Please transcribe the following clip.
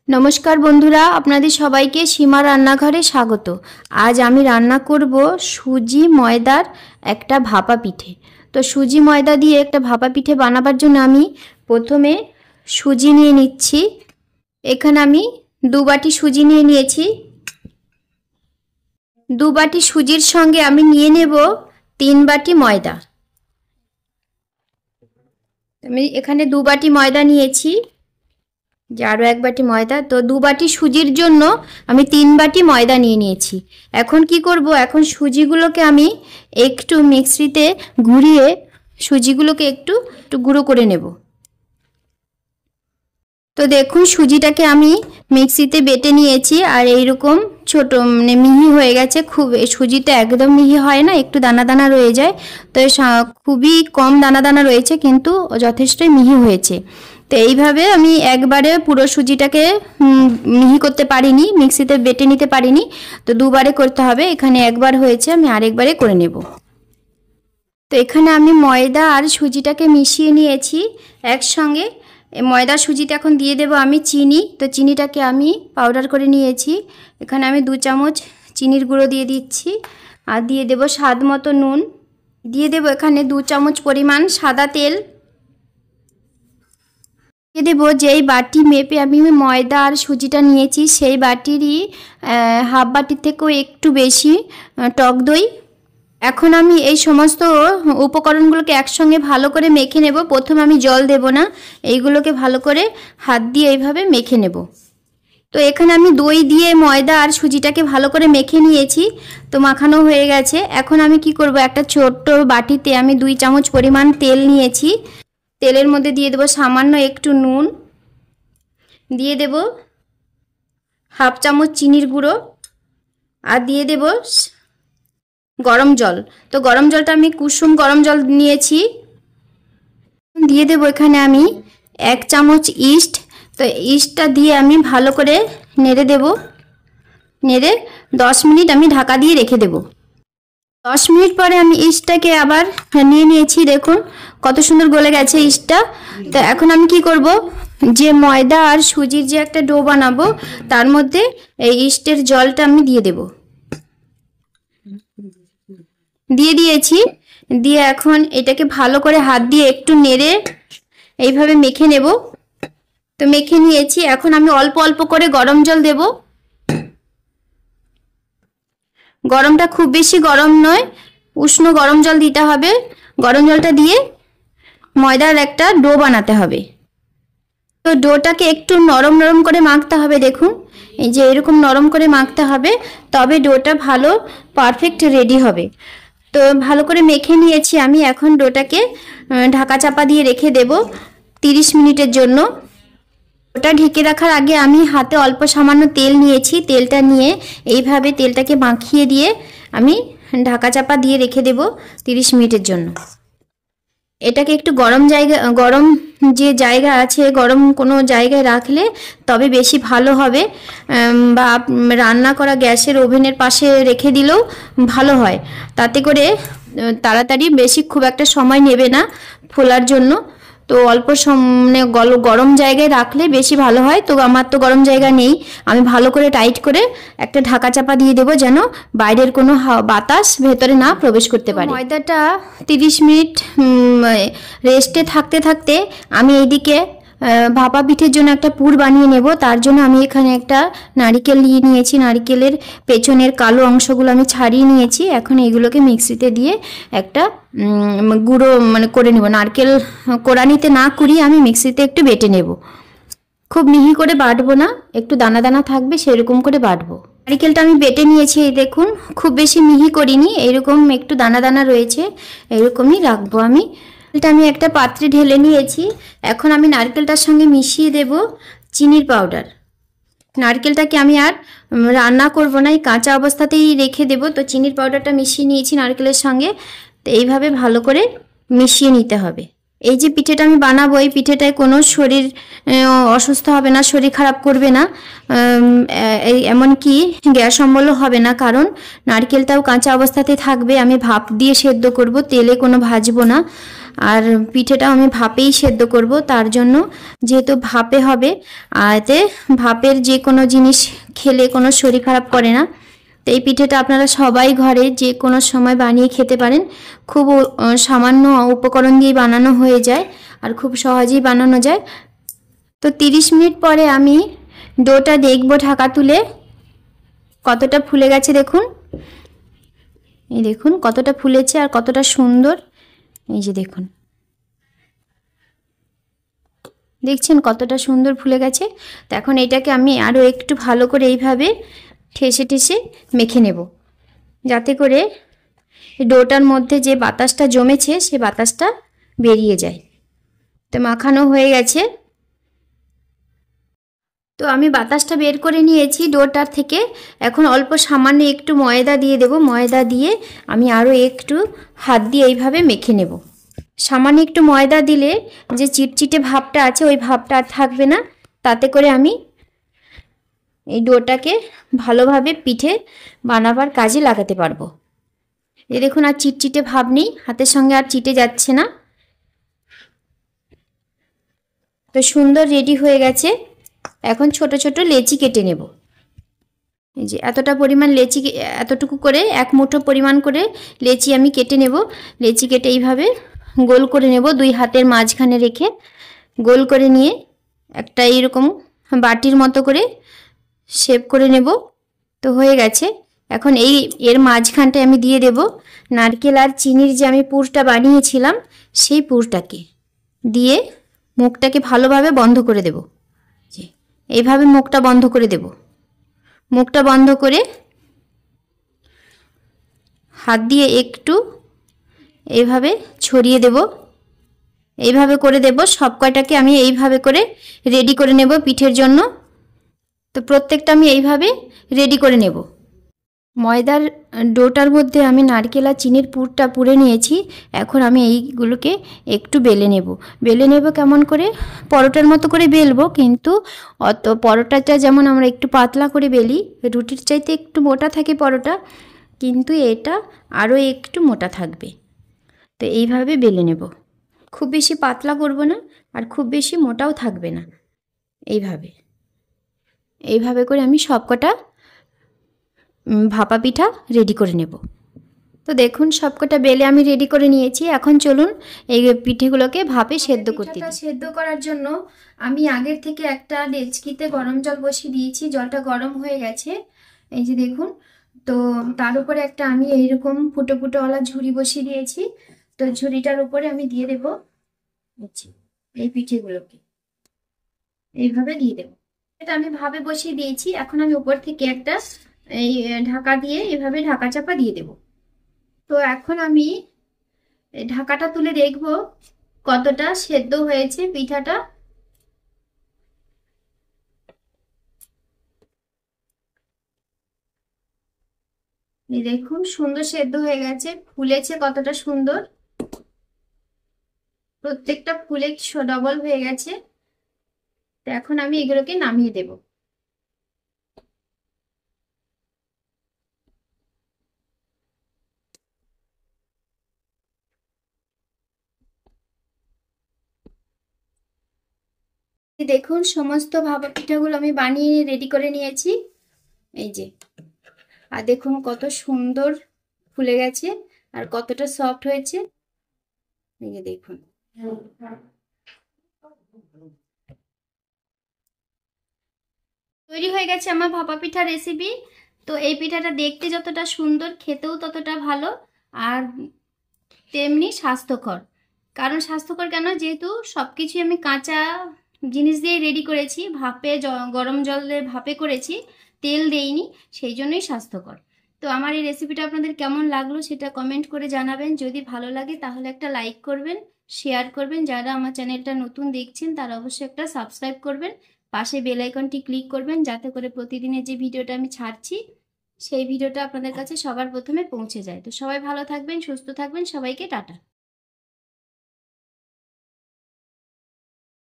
नमस्कार बंधुरा आपनादेर सबाइके सीमा रान्नाघरे स्वागत। आज आमी रान्ना करब सुजी मयदार एकटा भापा पिठे। तो सुजी मयदा दिए एकटा भापा पिठे बानाबार जोन्नो आमी प्रथमे सुजी निये निচ্ছি। एखाने आमी 2 बाटी सुजी निये निয়েছি। 2 बाटी सुजिर संगे आमी निये नेब 3 बाटी मयदा। आमी एखाने 2 बाटी मयदा निয়েছি, आरो 1 बाटी मयदा। तो 2 बाटी सुजिर जोन्नो आमी 3 बाटी मयदा निये निয়েছি। এখন কি করব, এখন সুজিগুলোকে আমি একটু মিক্সিতে ঘুরিয়ে সুজিগুলোকে একটু গুঁড়ো করে নেব। তো দেখুন সুজিটাকে আমি মিক্সিতে বেটে নিয়েছি আর এইরকম ছোট মানে মিহি হয়ে গেছে। খুব সুজিটা একদম মিহি হয় না, একটু দানা দানা রয়ে যায়। তো খুবই কম দানা দানা রয়েছে কিন্তু যথেষ্ট মিহি হয়েছে। তো এইভাবে আমি একবারে পুরো সুজিটাকে মিহি করতে পারিনি, মিক্সিতে বেটে নিতে পারিনি। তো দুবারে করতে হবে। এখানে একবার হয়েছে, আমি আরেকবারে করে নেব। তো এখানে আমি ময়দা আর সুজিটাকে মিশিয়ে নিয়েছি একসঙ্গে। ময়দা সুজিতে এখন দিয়ে দেব আমি চিনি। তো চিনিটাকে আমি পাউডার করে নিয়েছি। এখানে আমি 2 চামচ চিনির গুঁড়ো দিয়ে দিচ্ছি আর দিয়ে দেব স্বাদ মতো নুন। দিয়ে দেব এখানে 2 চামচ পরিমাণ সাদা তেল। দিয়ে দেব যেই বাটি মেপে আমি ময়দা আর সুজিটা নিয়েছি সেই বাটিরই হাফ বাটির থেকেও একটু বেশি টক দই। এখন আমি এই সমস্ত উপকরণগুলোকে একসঙ্গে ভালো করে মেখে নেব। প্রথমে আমি জল দেব না, এইগুলোকে ভালো করে হাত দিয়ে এইভাবে মেখে নেব। তো এখানে আমি দই দিয়ে ময়দা আর সুজিটাকে ভালো করে মেখে নিয়েছি। তো মাখানো হয়ে গেছে। এখন আমি কি করব, একটা ছোট্ট বাটিতে আমি 2 চামচ পরিমাণ তেল নিয়েছি। তেলের মধ্যে দিয়ে দেব সামান্য একটু নুন, দিয়ে দেব হাফ চামচ চিনির গুঁড়ো আর দিয়ে দেব গরম জল। তো গরম জলটা আমি কুসুম গরম জল নিয়েছি। দিয়ে দেব এখানে আমি 1 চামচ ইস্ট। তো ইস্টটা দিয়ে আমি ভালো করে নেড়ে দেব। নেড়ে 10 মিনিট আমি ঢাকা দিয়ে রেখে দেব। 10 মিনিট পরে আমি ইস্টটাকে আবার নিয়ে নিয়েছি। দেখুন কত সুন্দর গলে গেছে ইস্টটা। তো এখন আমি কি করব, যে ময়দা আর সুজির যে একটা ডো বানাবো তার মধ্যে এই ইস্টের জলটা আমি দিয়ে দেব। দিয়ে দিয়েছি। দিয়ে এখন এটাকে ভালো করে হাত দিয়ে একটু নেড়ে এইভাবে মেখে নেব। তো মেখে নিয়েছি। এখন আমি অল্প অল্প করে গরম জল দেব। গরমটা খুব বেশি গরম নয়, উষ্ণ গরম জল দিতে হবে। গরম জলটা দিয়ে ময়দার একটা ডো বানাতে হবে। তো ডোটাকে একটু নরম নরম করে মাখতে হবে। দেখুন এই যে এরকম নরম করে মাখতে হবে, তবে ডোটা ভালো পারফেক্ট রেডি হবে। তো ভালো করে মেখে নিয়েছি আমি। এখন ডোটাকে ঢাকা চাপা দিয়ে রেখে দেব 30 মিনিটের জন্য। ওটা ঢেকে রাখার আগে আমি হাতে অল্প সামান্য তেল নিয়েছি। তেলটা নিয়ে এইভাবে তেলটাকে মাখিয়ে দিয়ে আমি ঢাকা চাপা দিয়ে রেখে দেব 30 মিনিটের জন্য। এটাকে একটু গরম যে জায়গা আছে, গরম কোনো জায়গায় রাখলে তবে বেশি ভালো হবে। বা রান্না করা গ্যাসের ওভেনের পাশে রেখে দিলেও ভালো হয়। তাতে করে তাড়াতাড়ি বেশি খুব একটা সময় নেবে না ফোলার জন্য। তো অল্প মানে গরম জায়গায় রাখলে বেশি ভালো হয়। তো আমার তো গরম জায়গা নেই, আমি ভালো করে টাইট করে একটা ঢাকা চাপা দিয়ে দেবো যেন বাইরের কোনো বাতাস ভেতরে না প্রবেশ করতে পারে। ময়দাটা 30 মিনিট রেস্টে থাকতে থাকতে আমি এইদিকে ভাপা পিঠের জন্য একটা পুর বানিয়ে নেব। তার জন্য আমি এখানে একটা নারকেল নিয়ে নিয়েছি। নারকেলের পেছনের কালো অংশগুলো আমি ছাড়িয়ে নিয়েছি। এখন এইগুলোকে মিক্সিতে দিয়ে একটা গুঁড়ো মানে করে নেব। নারকেল কোড়ানিতে না কুড়িয়ে আমি মিক্সিতে একটু বেটে নেব। খুব মিহি করে বাটবো না, একটু দানা দানা থাকবে সেরকম করে বাটবো। নারকেলটা আমি বেটে নিয়েছি। এই দেখুন খুব বেশি মিহি করিনি, এইরকম একটু দানা দানা রয়েছে, এইরকমই রাখবো আমি। এটা আমি একটা পাত্রে ঢেলে নিয়েছি। এখন আমি নারকেলটার সঙ্গে মিশিয়ে দেব চিনির পাউডার। নারকেলটাকে আমি আর রান্না করব না, এই কাঁচা অবস্থাতেই রেখে দেব। তো চিনির পাউডারটা মিশিয়ে নিয়েছি নারকেলের সঙ্গে। তো এইভাবে ভালো করে মিশিয়ে নিতে হবে। এই যে পিঠেটা আমি বানাবো, এই পিঠেটায় কোনো শরীর অসুস্থ হবে না, শরীর খারাপ করবে না, এমনকি গ্যাস অম্বলও হবে না, কারণ নারকেলটাও কাঁচা অবস্থাতে থাকবে। আমি ভাপ দিয়ে সেদ্ধ করব, তেলে কোনো ভাজবো না। আর পিঠেটাও আমি ভাপেই সেদ্ধ করব, তার জন্য যেহেতু ভাপে হবে, আর এতে ভাপের যে কোনো জিনিস খেলে কোনো শরীর খারাপ করে না। তো এই পিঠেটা আপনারা সবাই ঘরে যে কোনো সময় বানিয়ে খেতে পারেন। খুব সামান্য উপকরণ দিয়ে বানানো হয়ে যায় আর খুব সহজেই বানানো যায়। তো 30 মিনিট পরে আমি ডোটা দেখব ঢাকা তুলে কতটা ফুলে গেছে। দেখুন, এই দেখুন কতটা ফুলেছে আর কতটা সুন্দর। এই যে দেখুন, দেখছেন কতটা সুন্দর ফুলে গেছে। তো এখন এটাকে আমি আরও একটু ভালো করে এইভাবে ঠেসে ঠেসে মেখে নেব, যাতে করে ডোটার মধ্যে যে বাতাসটা জমেছে সে বাতাসটা বেরিয়ে যায়। তো মাখানো হয়ে গেছে। তো আমি বাতাসটা বের করে নিয়েছি ডোটার থেকে। এখন অল্প সামান্য একটু ময়দা দিয়ে দেব। ময়দা দিয়ে আমি আরও একটু হাত দিয়ে এইভাবে মেখে নেব। সামান্য একটু ময়দা দিলে যে চিটচিটে ভাবটা আছে ওই ভাবটা আর থাকবে না। তাতে করে আমি এই ডোটাকে ভালোভাবে পিঠে বানাবার কাজে লাগাতে পারবো। এই দেখুন, আর চিটচিটে ভাব নেই, হাতের সঙ্গে আর চিটে যাচ্ছে না। তো সুন্দর রেডি হয়ে গেছে। এখন ছোট ছোট লেচি কেটে নেব। এই যে এতটা পরিমাণ লেচি, এতটুকু করে এক মুঠো পরিমাণ করে লেচি আমি কেটে নেব। লেচি কেটে এইভাবে গোল করে নেব, দুই হাতের মাঝখানে রেখে গোল করে নিয়ে একটা এইরকম বাটির মতো করে শেপ করে নেব। তো হয়ে গেছে। এখন এর মাঝখানটায় আমি দিয়ে দেব নারকেল আর চিনির যে আমি পুরটা বানিয়েছিলাম সেই পুরটাকে দিয়ে মুখটাকে ভালোভাবে বন্ধ করে দেব। এইভাবে মুখটা বন্ধ করে দেব। মুখটা বন্ধ করে হাত দিয়ে একটু এইভাবে ছড়িয়ে দেব। এইভাবে করে দেব। সব কয়টাকে আমি এইভাবে করে রেডি করে নেব পিঠের জন্য। তো প্রত্যেকটা আমি এইভাবে রেডি করে নেব। ময়দার ডোটার মধ্যে আমি নারকেল আর চিনির পুরটা পুরে নিয়েছি। এখন আমি এইগুলোকে একটু বেলে নেব। বেলে নেব কেমন করে? পরোটার মতো করে বেলবো, কিন্তু অত পরোটাটা যেমন আমরা একটু পাতলা করে বেলি, রুটির চাইতে একটু মোটা থাকে পরোটা, কিন্তু এটা আরও একটু মোটা থাকবে। তো এইভাবে বেলে নেব। খুব বেশি পাতলা করব না আর খুব বেশি মোটাও থাকবে না। এইভাবে করে আমি সবকটা ভাপা পিঠা রেডি করে নেব। তো দেখুন সবকটা বেলে আমি রেডি করে নিয়েছি। এখন চলুন এই পিঠেগুলোকে ভাপে সেদ্ধ করতে দিই। সেদ্ধ করার জন্য আমি আগের থেকে একটা ডেচকিতে গরম জল বসিয়ে দিয়েছি। জলটা গরম হয়ে গেছে, এই যে দেখুন। তো তার উপরে একটা আমি এইরকম ফুটো ফুটোওয়ালা ঝুড়ি বসিয়ে দিয়েছি। তো ঝুড়িটার উপরে আমি দিয়ে দেব এই পিঠেগুলোকে, এইভাবে দিয়ে দেব। এটা আমি ভাপে বসিয়ে দিয়েছি। এখন আমি উপর থেকে একটা এই ঢাকা দিয়ে এভাবে ঢাকা চাপা দিয়ে দেব। তো এখন আমি ঢাকাটা তুলে দেখব কতটা সেদ্ধ হয়েছে পিঠাটা। এই দেখুন সুন্দর সেদ্ধ হয়ে গেছে, ফুলেছে কতটা সুন্দর, প্রত্যেকটা ফুলে ডবল হয়ে গেছে। তো এখন আমি এগুলোকে নামিয়ে দেব। দেখুন সমস্ত ভাপা পিঠাগুলো আমি বানিয়ে রেডি করে নিয়েছি। এই যে, আর দেখুন কত সুন্দর ফুলে গেছে আর কতটা সফট হয়েছে। এই যে দেখুন, তৈরি হয়ে গেছে আমার ভাপা পিঠা রেসিপি। তো এই পিঠাটা দেখতে যতটা সুন্দর, খেতেও ততটা ভালো আর তেমনি স্বাস্থ্যকর। কারণ স্বাস্থ্যকর কেন? যেহেতু সবকিছু আমি কাঁচা জিনিস দিয়ে রেডি করেছি, ভাপে গরম জলে ভাপে করেছি, তেল দেইনি, সেই জন্যই স্বাস্থ্যকর। তো আমার এই রেসিপিটা আপনাদের কেমন লাগলো সেটা কমেন্ট করে জানাবেন। যদি ভালো লাগে তাহলে একটা লাইক করবেন, শেয়ার করবেন। যারা আমার চ্যানেলটা নতুন দেখছেন তারা অবশ্যই একটা সাবস্ক্রাইব করবেন, পাশে বেল আইকনটি ক্লিক করবেন, যাতে করে প্রতিদিনের যে ভিডিওটা আমি ছাড়ছি সেই ভিডিওটা আপনাদের কাছে সবার প্রথমে পৌঁছে যায়। তো সবাই ভালো থাকবেন, সুস্থ থাকবেন, সবাইকে টাটা।